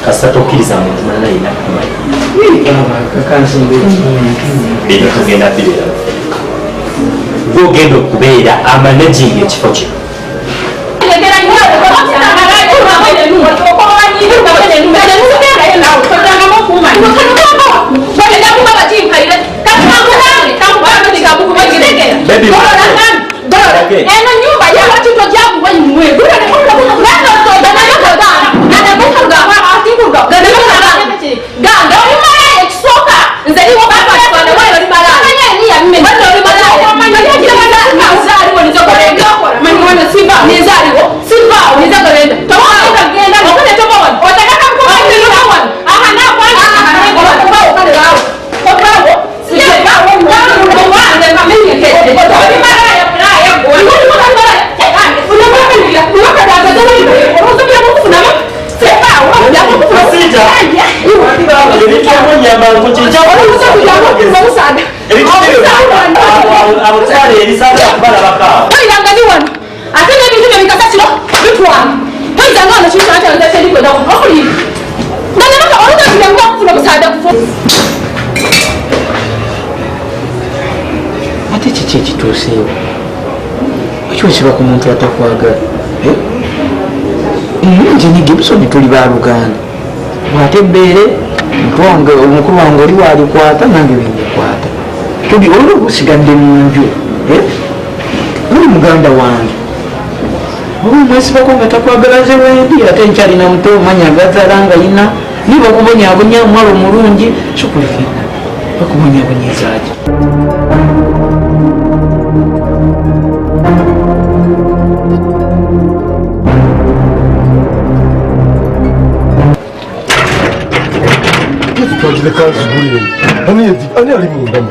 kasita tokkiriza muntu mulala yina kumanyi bino tugenda bibeera gwogenda okubeera amanaging ekifo kino ate kiki ekituuseewo ekyosiba ku muntu atakwagala nze ne Gibson tuli baluganda bwate mbeere omukulu wange oli walikwata nange wenyikwata tuli olwo busigadde mu nju oli muganda wange oba mwesibako nga takwagala ze wendi ate nkyalina muto omanya agazala nga yina niba kubonyabonya omwala omulungi sokulifina bakubonyabonyezaaki ani ali mundamu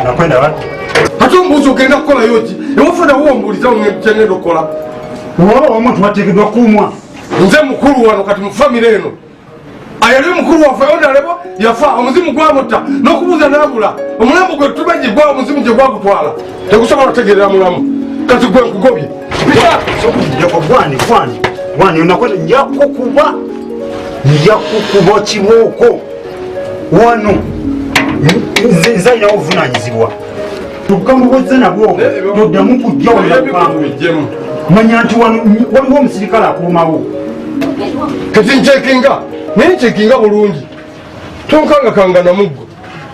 nakwenda wati ate ombuuzi ogenda kukolayo ki ewafuna wombuuliza kyengenda okukola oba omuntu bateekeddwa kuumwa nze mukulu wano kati mu famire eno ayali mukulu waffe onalebo yafa omuzimu gwamutta n'okubuuza n'abula omulambo gwe tumenye gwa omuzimu gye gwagutwala tegusobola otegerera mulamu kati gwe nkugobye gwani onakwenda njakukuba kibooko wano nze ayinawo obuvunanyizibwa obukambu bwezze nabwo toddamu kujja wanabukambu manya nti waliwo omusirikale akuumawo kati ncekinga naye ncekinga bulungi tonkangakanga namuggo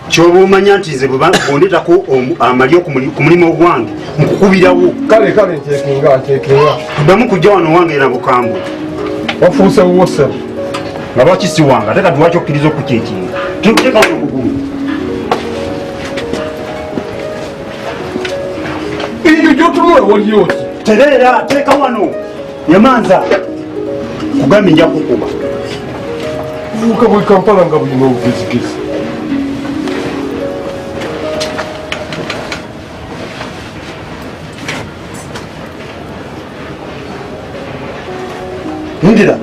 kyoba omanya nti nze bwondetako amali ku mulimu ogwange nkukubirawo kale ncekinga toddamu kujja wano wange nabukambu wafuuse wose nga lwaki si wange ate kati lwaki okkiriza okukyekinga tekano okugulu ebyo gyotunula waliyoki tereera teeka wano yamanza kugambye nja kukuba buuka bwe kampala nga bulina obugezigezi ndira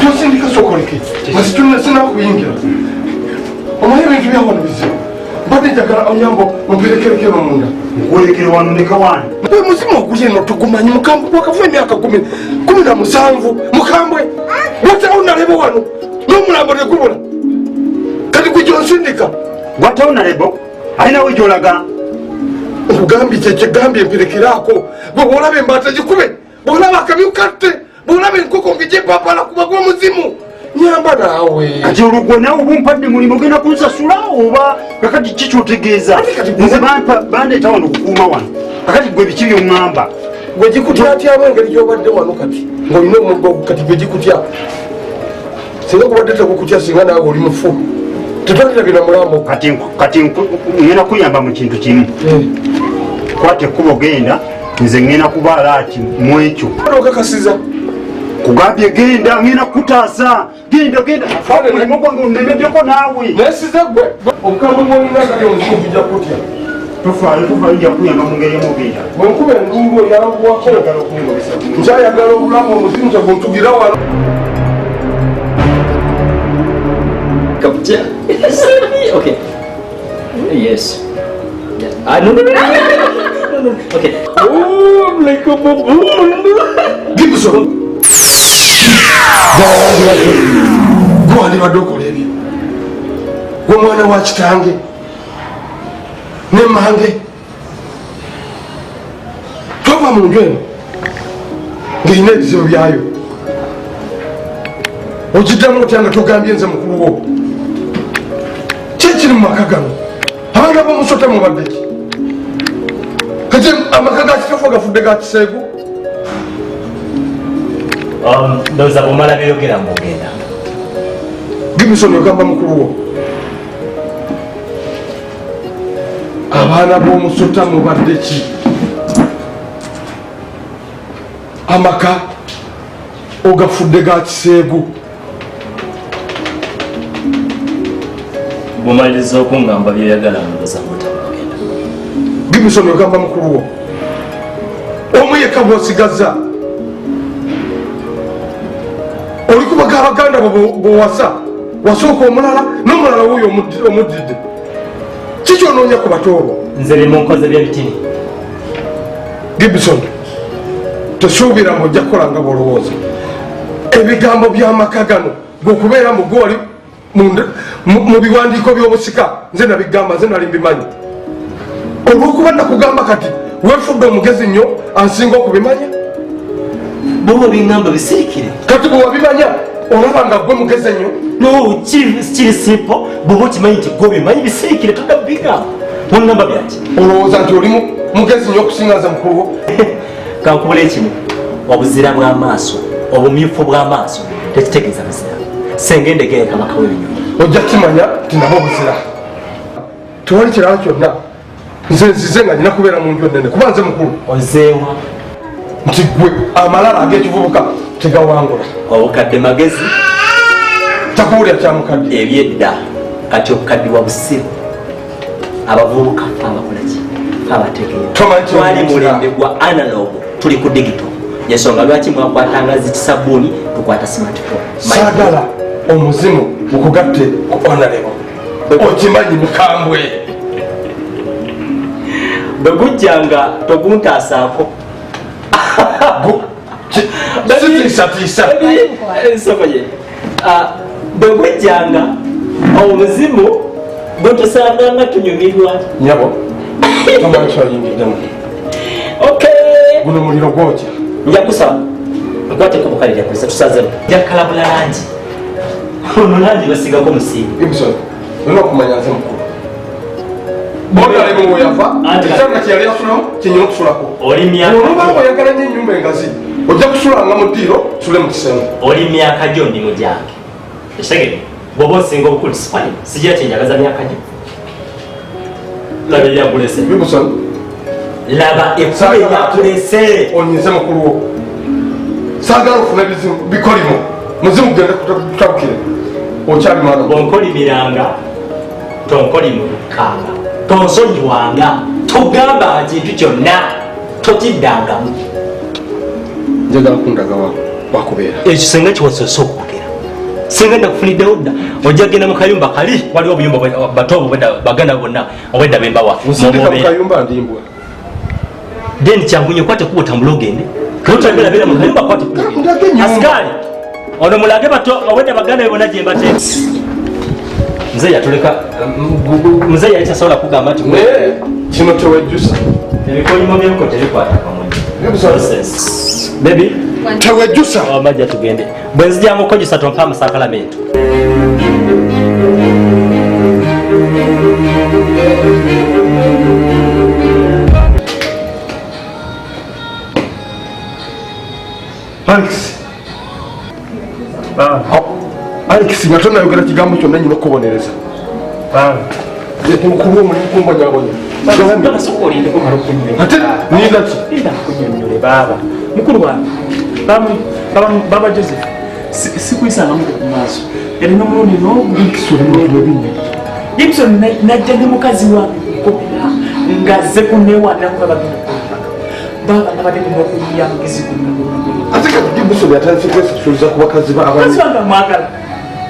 tosindika sokoleke masituna sinakuyingira omanyi ebintu byawano bizibu mbadde njagala onyambo omperekerekero munda nkuolekere wano ndeka wani muzimu oguli eno tugumanyi mukambwe gwakafa emyaka 17 mukambwe watawo nalebo wano n'omulambo negubula kati gwe gyonsindika watawo nalebo alinawo gyolaga nkugambye kyekigambye emperekeraako bwe bwolaba embaata gikube bwolaba akabi katte bwolaba enkoko ngegyepapala kuba gw'omuzimu nyamba naawe kati olugwo nawe obumpadde mulimu ogenda kunsasula oba kakati kikyotegeeza nze bandeeta wano okukuuma wano kakati gwe biki byoŋŋamba gwe gikutya atyaba engeri gyobadde wano kati ng'olina omuggo kati gwe gikutya singa kubadde tegukutya singa naawe oli mufu tetwalirabira mulambo kati ŋŋenda kuyamba mu kintu kimu kwata ekkubo genda nze ŋŋenda kubaala ati mu ekyo okakasiza kugambye genda ngenda kutaasa genda mulimu gwange onemeddeko naawe nesize gwe obukambwe bwolina kati omuzimu gujja kutya tofaayo nja kuyamba mu ngeri emugenda bwenkuba endungu oyalabuwako nkyayagala obulamu omuzimu teguntugira wano Okay. Yes. No. Okay. Oh, I'm like a baboon. Gibson. Go on, Badoko, lady. Woman, I watch Tangi. Nemange. Tova Mungen. Gained Zuriayo. Ojitamu Tanga to Gambians and Kuo. Churchill Makagano. How about Musota Mobadeki? Amakaga for the God Segu. Those are Omala Yogera Mogena. Give me some Yogamba Mukuru. Abana Bomusota Mobadeki. Amaka Oga for the God Segu. Bomalizo kungamba byagala ndoza mutamugenda. Gibisoni ogamba mukuru wo. Omuyeka bwosigaza. Oli kubaga abaganda bwowasa. Wasooka omulala n'omulala wuyo omudidde. Kiki onoonya ku batoobo? Nze bye munkoze by'ebitini. Gibisoni tosuubira ng'ojja kukola nga bw'olowooza. Ebigambo by'amaka gano gw'okubeera mu gwoli mu biwandiiko by'obusika nze nabigamba nze nali mbimanyi olw'okuba nakugamba kati weefudde omugezi nnyo ansinga okubimanya bobo bingamba bisirikire kati bwe wabimanya olaba nga gwe mugezi ennyo no kiri simple bobo kimanyi nti gwe bimanyi bisirikire todda bigamba wongamba byaki olowooza nti oli mugezi nnyo okusinga nze mukulu wo kankubula ekimu obuzira bw'amaaso obumyufu bw'amaaso tekitegeeza buzira senga endege kabaka w'ebinyonyi ojja kimanya nti nabo obuzira tewali kirala kyonna nze nzize nga nina kubeera mu nju ennene kuba nze mukulu ozeewa nti gwe amalala ag'ekivubuka tegawangula obukadde magezi takuwulira kyamukadde ebyedda kati okukaddiwa busiru abavubuka abakolaki abategeera mulembe gwa analog tuli ku digito yensonga lwaki mwakwatanga zikisabuuni tukwata smartphone saagala omuzimu mukugatte ku onalebo okimanyi mukambwe bwe gujjanga toguntaasaako sitiisatiisa sokoye bwe gujjanga omuzimu gwe tusanganga tunyumirwa nyabo tomanyi kyoyingiddemu guno muliro gwokya njakusaba nkwateko bukalirya kulisa tusazemu njakalabula langi ono langi basigako musiimu ibson olina okumanya nze mukulu onalebo weyafa ekitanda kyeyali asulamu kyenyina okusulako olubanga oyagala nyo ennyumba engazi ojja kusulanga mu ddiiro sule mu kisenge oli myaka gyo ndi mujange ekitege bwoba osinga obukulu sifayo sigira kyenjagaza myaka gyo laba eryakulese ibson laba ekkuba eryakulese onyize mukulu wo saagala ofuna ebizibu bikolimu muzimu gugende kutabukire okyali mwana onkolimiranga tonkolimukanga tonsonyiwanga togamba kintu kyonna tokiddangamu njagala kundaga wakubeera ekyo senga kiwasoose okwogera senga ndakufuniddewo dda ojja genda mu kayumba kali waliwo obuyumba batobo baganda bonna obwedda bembawa mukayumba ndimbwa then kyangunye kwate kuba otambula ogende notambula beera mu kayumba kwate asikali ono mulage bato obwedda baganda bebona gyembate nze yatuleka nze yali tasobola kugamba nti kino tewejjusa ebikolimo byebuko tebikwata kamunyi bebi tewejjusa amajja tugende bwe nzijanga okukojjusa tompa amasakalamentu Alex nga tonayogera kigambo kyonna nyina okubonereza mukulu omulimu kumbonyabonya ate ninaki mukulu wange baba Joseph sikwisangamu ku maaso era nomulundi Gibson najja ne mukazi wakopera ngazze kunewaniraku babagenda baba nabadde n'okuyiya mugezi ate kati Gibson yatandise kwesasuliza ku bakazi mukazi wange amwagala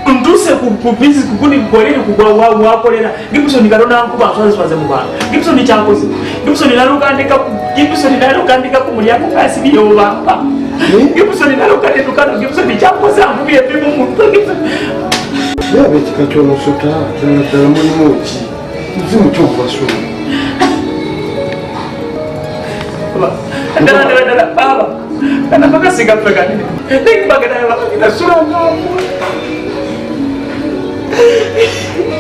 Nduse kubizi kukuni kukolera kugwa wakolera Gibson kalona nkuba aswaze mu bana Gibson cyakoze Gibson narukandika ku mulyango kasi biyo bamba Gibson narukandika Gibson cyakoze ambuye bimu muntu Gibson yabe kikachono sota tena muchi nzimu cyobasho Ndala baba kana bakasiga pegani ndibagana bakina sura ngapo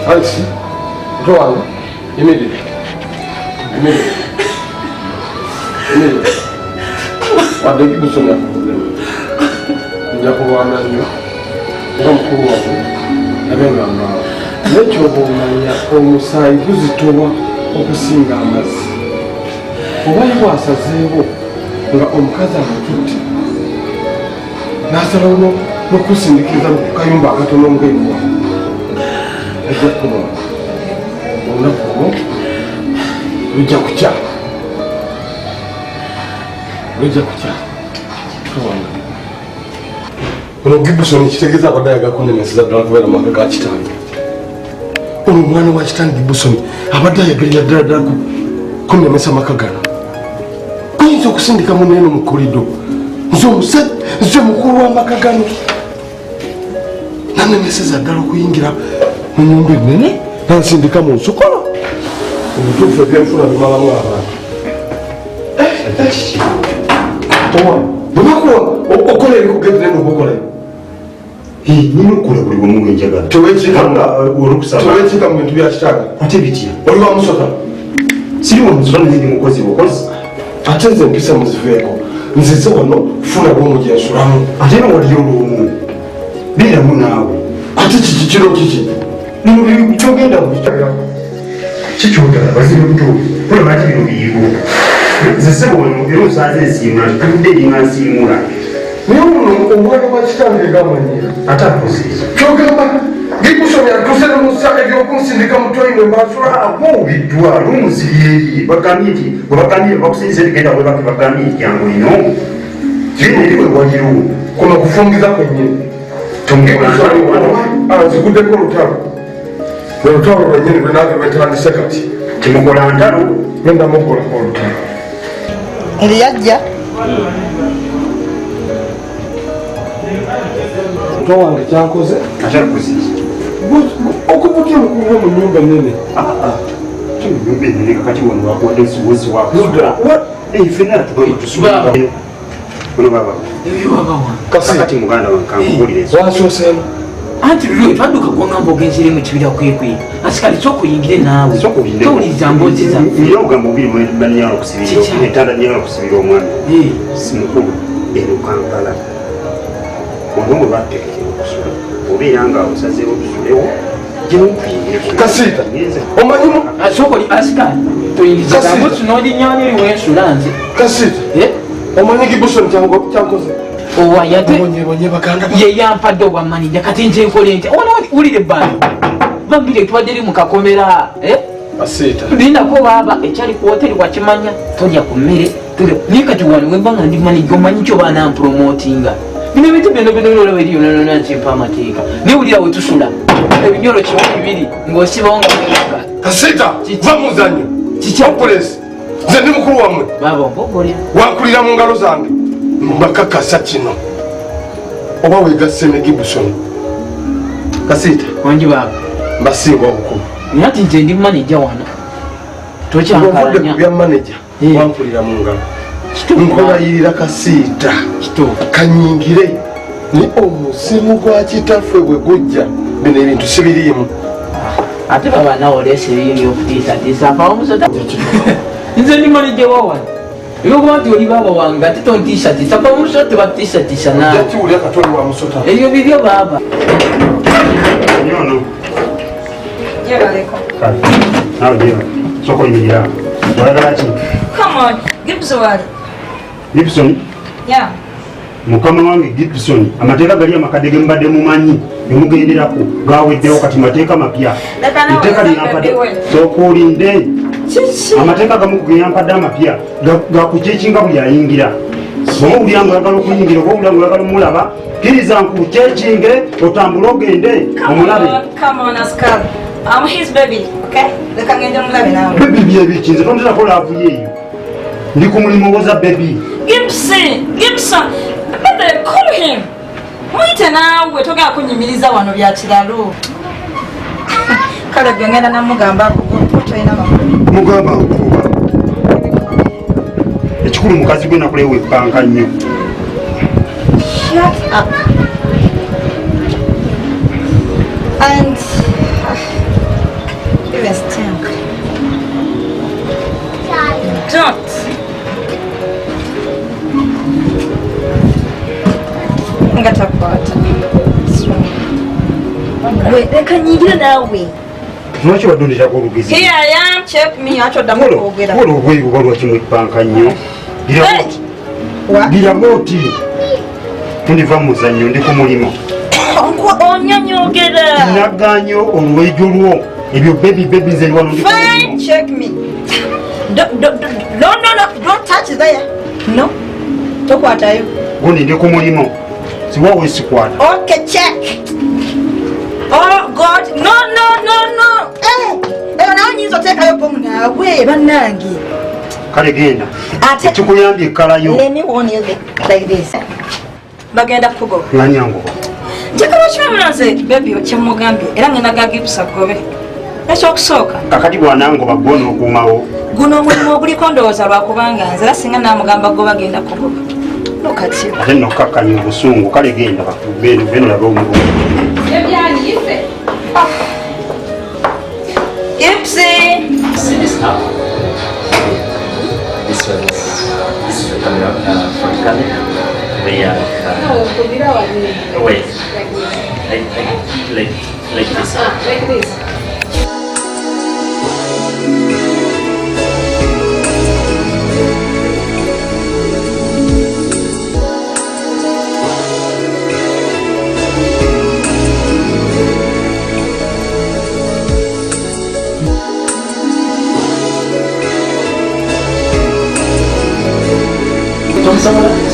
Alexi, Joanna, immediately. What did you say? Njakuwana nyo. Mukuru wako. Abengamba. Nekyo bomanya omusayi guzitowa okusinga amazzi. Oba ywasazeewo nga omukazi amututte. Nasalawo n'okusindikiza ku kayumba akatono ng'enwa. Ejja kuba olunaku lujja kukya ono Gibson kitegeeza abadde ayaga kunemeseza ddala kubeera maka ga kitange ono omwana wa kitange Gibson abadde ayagalira ddala kunemesa maka gano oyinza okusindika muneeno mu kolido nze mukulu w'amaka gano nanemeseza ddala okuyingira mu nyumba ennene nansindika mu nsukolo obutuufu ebyenfuna bimalamu abantu bwebakuwa okola ebikugezi naye nobaokolayo nina okukola buli bwemu bwenjagala tewekiika mu bintu bya kitaaga ate bitya oli wa musota siri wa musota nezindi mukozi bukozi ate nze mpisa muziveeko nzize wano kufuna bwomu gyensulamu ate nowaliyo olwomu beeramu naawe ate kiki kiro kiki kyogenda kikyogala bazire butuufu olabaki bino biyiriwo zisebo wano era osaaza ensiimula tutudde eringa nsiimula naye ono omwana wa kitange gamanyira ate akozeezo kyogamba Gibson yatuse nemusa ebyokunsindika mutwaine mbasula bw'obiddwa lw'omusiri bagambye nti bwebagambyire bakusinza ebigenda bwebagambye nti jangu ino eri wewaliwo kuno kufungiza kwennyini nziguddeko olutalo olutalo lwennyini lwenange lwetandise kati temukola ntalo genda mukolako olutalo eriyajja muto wange kyankoze atalakuziza okubutya olukuva mu nyumba nene nyumba enene kakati wano wakuwadde nsiwozi wakufena tutusula ono baba kakati muganda wankankuwulire wasoseemu anti lulwe twadduka kugamba ogenzere mu kibira kwekwe asikali kyokuyingire naawe towuliriza mboozi zaffe era ogamba obiri banyala okusibira etanda nyala okusibira omwana si mukulu eno Kampala ono mwe batekekera okusula obeera nga osazeewo tusulewo Kasita omanyimu asokoli asikali toyingiza gambo kinodinyanya eri wensula nze Kasita omanyi Gibson kyankoze owayate yeyampadde obwamanija kati nze nkole nti wulire ebbanga bambire tubadde eri mukakomera lindako baba ekyali ku hoteri wakimanya tolya ku mmere naye kati wano wembanga ndi manija omanyi kyo banampromotinga bino ebintu bino eriyonanona nkimpa amateeka newulira wetusula ebinyolo kimu bibiri ng'osibawo nga Kasita va muzanyo kikyampulesi nze ndi mukulu wammwe baba mbogolya wankulira mu ngalo zange mbakakasa kino oba wegasse ne Gibson Kasita wangi baba mbasiibwa obukulu naye ati nze ndi manija wano tokyankalanya bya maneja wankulira mu ngalo nkolayirira Kasita kanyingire ni omuzimu gwa kitaffe bwe gujja bino ebintu sibiriimu ate baba nawe olesa ebyo byokutiisatiisa mpaawo omusota nze ndi manija wawano eyokuba nti oli baaba wange ate tontiisatiisa pa omusota tebatiisatiisa naawe kiwulya katoli wa musota ebyo bibyo baba nyono jebaleko nawe jeba sokoyimirira olagala ki come on Gibson wali Gibson yeah mukama wange Gibson amateeka gali amakadde gemubadde mumanyi gemugenderako gaweddewo kati mateeka mapya etteeka lyampadde sokuulinde amateeka gamu geyampadde amapya gakukikinga buli ayingira oba owulira ngaoyagala okuyingira oba owulira ngaoyagala omulaba kkiriza nkukyechinge otambule ogende omulabe bebi byebiki nze tonterako laavuye eyo ndi ku mulimu owoza bebi muyite naawe togera kunyimiriza wano bya kiralo kale gwe ngenda namugamba tolina makulu mugamba nkuba ekikulu mukazi gwe nakulewa ebbanka nnyo shut up and even stink don't ngatakwata leka nyingira naawe lwaki wadondetako olugezi ola obweru oba lwaki mu ebbanka nnyo lirabooti tundiva mu muzannyo ndi ku mulimu onyonyogera naganyo olwejo lwo ebyo bebi nze ndi wano ndi tokwatayo gundi ndi ku mulimu siwawe sikwata eyo nawe nyinza oteekayo bomu naabwe bannange kale genda ekikuyambye ekkalayo bagenda kugoba nanyangoba njagala okibamunaze bebi kyemugambye era ngenda gagibusa gobe ekyokusooka kakati bwanangoba gwona okuumawo guno omulimu oguliko ndowooza lwakubanga nze era singa namugamba go bagenda kugoba nokati ate nokkakanya obusungu kale genda beno labe omulungu See this now. This is the camera from Uganda. We are wait, like this. Like this.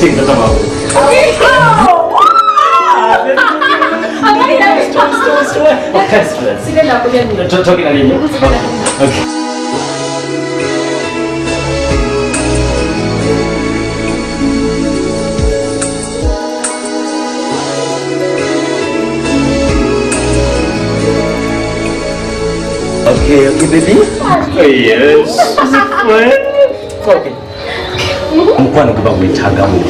Sing the song. Talking a little. Okay. Okay, baby. Oh, yes. Okay. Omukwano guba gwetagamu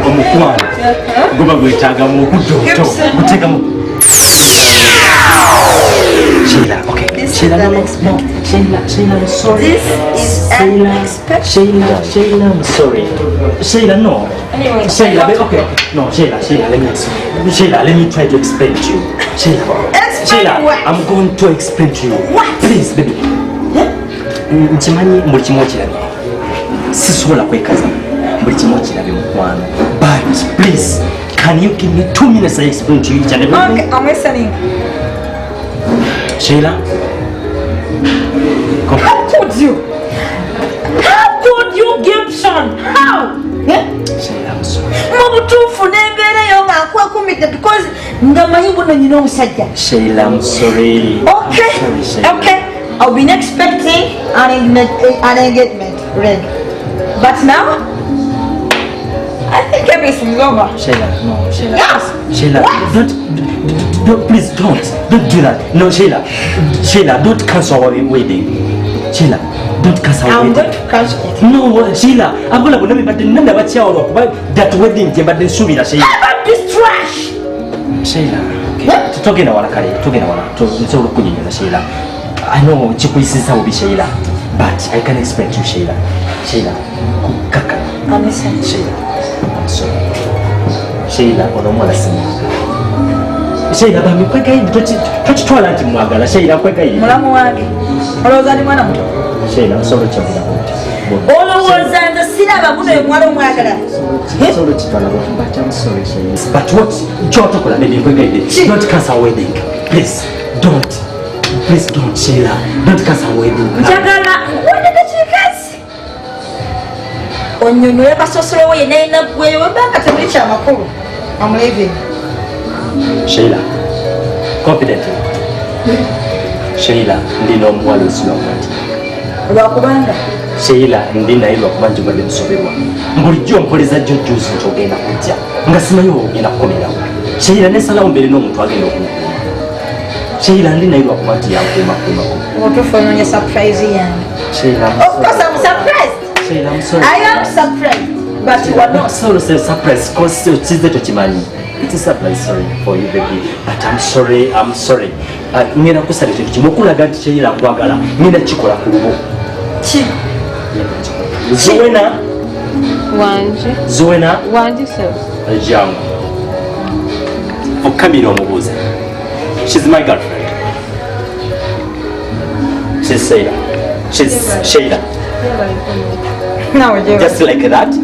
omukwano guba gwetagamu okudoto gutegamu Sheila, okay. Sheila, no. Sheila, I'm sorry. This is unexpected. Sheila, I'm sorry. Sheila, no. Anyway, Sheila, okay. No, Sheila, let me explain. Sheila, let me try to explain to you. Sheila, I'm going to explain to you. What? Please, baby. Nchimanyi buli kimu okirabye. Sisobola kwekaza buli kimu okirabye mukwano. But please, can you give me 2 minutes I explain to you each and everything? Okay, I'm listening. Sheila? Come. How could you? How could you, Gibson? How? Sheila, I'm sorry. Mubutuufu n'embeera yo ng'akwakumidde because ngamanyi buno nyina omusajja. Sheila, I'm sorry. Okay, I'm sorry, Sheila. okay. I've been expecting an engagement ring. But now, I think everything's over. Sheila, no, Sheila. Yes. Sheila, don't, please don't do that. No, Sheila, don't cancel our wedding. Sheila, don't cancel our I'm wedding. going to cancel it. No, Sheila, I'm gonna go but nanda bachiawo that wedding but then subira Sheila. About this trash. Sheila, okay. Togenda wala nsobola okunyonyola Sheila. I know chikuyisisa ubi Sheila, but I can explain to you Sheila. Kaka. I'm listening. Sheila, I'm sorry. Sheila, onomwala sinyanga. Sheila, bambi kwegayidi tokitwala nti mwagala. Sheila, kwegayidi. Mulamu wange. Olowooza ndi mwana muto. Sheila, osobola okyagula kuti. Olowooza nze siraba muno ye mwala omwagala. Osobola okitwala but I'm sorry Sheila. But what? Kyotokola baby kwegayidi. Don't cancel wedding. Please, don't. Please don't, Sheila. Don't cancel wedding. Njagala. Where did you guys? onyonyola kasosolo we nena gwe webanga temuli kyamakulu. I'm leaving. Sheila, confidently. Sheila, ndina omuwala osula omati. Lwakubanga? Sheila, ndina naye lwakuba njogedde musoberwa. Bulijjo mpoleza jjo juzi nti ogenda kujja nga simanyi ogenda kukomerawo. Sheila nesalawo mbeere n'omuntu agenda okunkuma. Sheila, ndina naye lwakuba nti yankuumakuumako. Otuufu onoonya surprise yange. Sheila, of course I'm surprised. Sheila, I'm sorry. I am surprised, but you are not. Sorry, surprise, because chize tochimanyi. It's a surprise, sorry for you, baby. But I'm sorry. Ngena kusala ekintu kimu okulaga nti Sheila nkwagala. Ngena kikola ku lubo. Ki? Zuwena. Wanje. Zuwena. Wanje sir. Jangu. Okamira omubuuza. She's my girlfriend. She's Sheila. She's Sheila. No, just like that.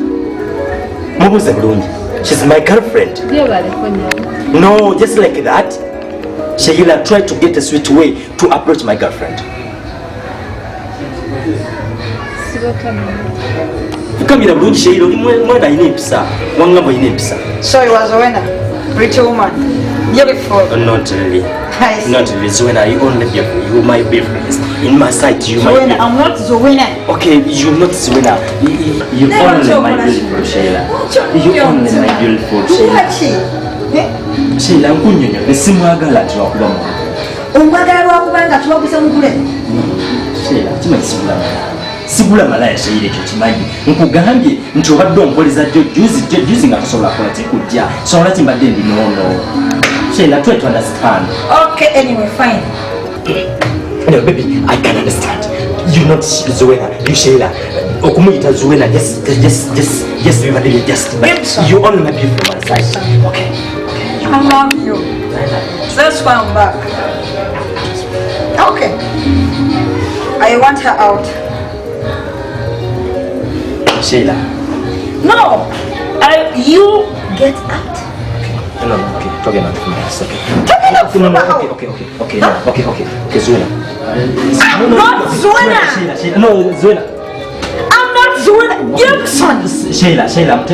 Mubuuze bulungi. She's my girlfriend. No, just like that. Sheila, try to get a sweet way to approach my girlfriend. Ukamira bulungi Sheila, oli mwana ayina empisa. Wangamba oyina empisa. So you was a winner, pretty woman, beautiful. Not really. Not really. Zuwena, you only beautiful. You my beautiful. In my sight, you my beautiful. I'm not Zuwena. Okay, you're not Zuwena. You only my beautiful Sheila. You only my beautiful Sheila. Sheila, nkunyonyo nesimwagala twakuba mu. Omwagala lwakubanga tubaguza mugule. Sheila, kimanyi sigula malaya Sheila ekyo kimanyi. Nkugambye nti obadde ompoleza jjo juzi nga tosobola kola tekujja. Sobola kimbadde ndi nono. Sheila, try to understand. Okay, anyway, fine. No, baby, I can understand. You're not Zuwena, you Sheila. Okumuyita Zuwena, just everybody just. But you only my beautiful one side. Okay. I love you. That's why I'm back. Okay. I want her out. Sheila. No! You get out. No, okay. Talking about this, okay. Talking about Okay, Zuwena. I'm not Zuwena. Sheila. No, Zuwena. I'm not Zuwena. Gibson. Sheila.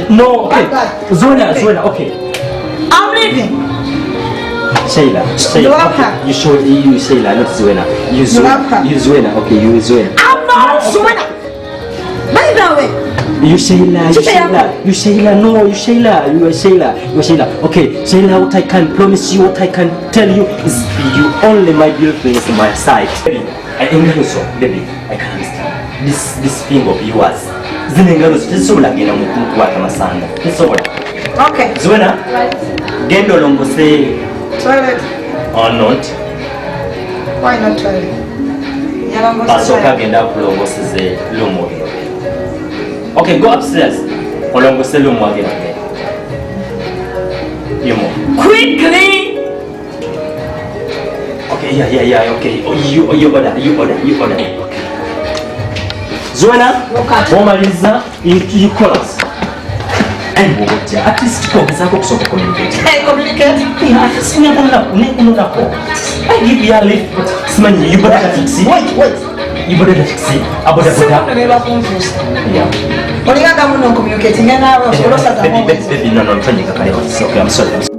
No, okay. Zuwena, okay. I'm leaving. Sheila. You love her. You Sheila, not Zuwena. You love her. You Zuwena, okay, you Zuwena. I'm not Zuwena. By the way. You Sheila. No, you are Sheila. Okay, Sheila, what I can promise you, what I can tell you is you only my beautiful is my side. Baby, I can understand. This thing of yours. Zinengalo zisobola gena mu kukwata masanga. Zisobola. Okay. Zuwena? Gendo longose Toilet. or not? Why not toilet? Basoka genda kulongoseze lumo. Okay, go upstairs. Olongose lumo again. Yumo. Quickly! Okay, yeah, okay. You order. Okay. Zuwena, omaliza you call us. At least communicate. Hey, communicate. I give you a lift, but you better fix it. Wait. You better fix it. About yeah. Baby, no, I'm sorry.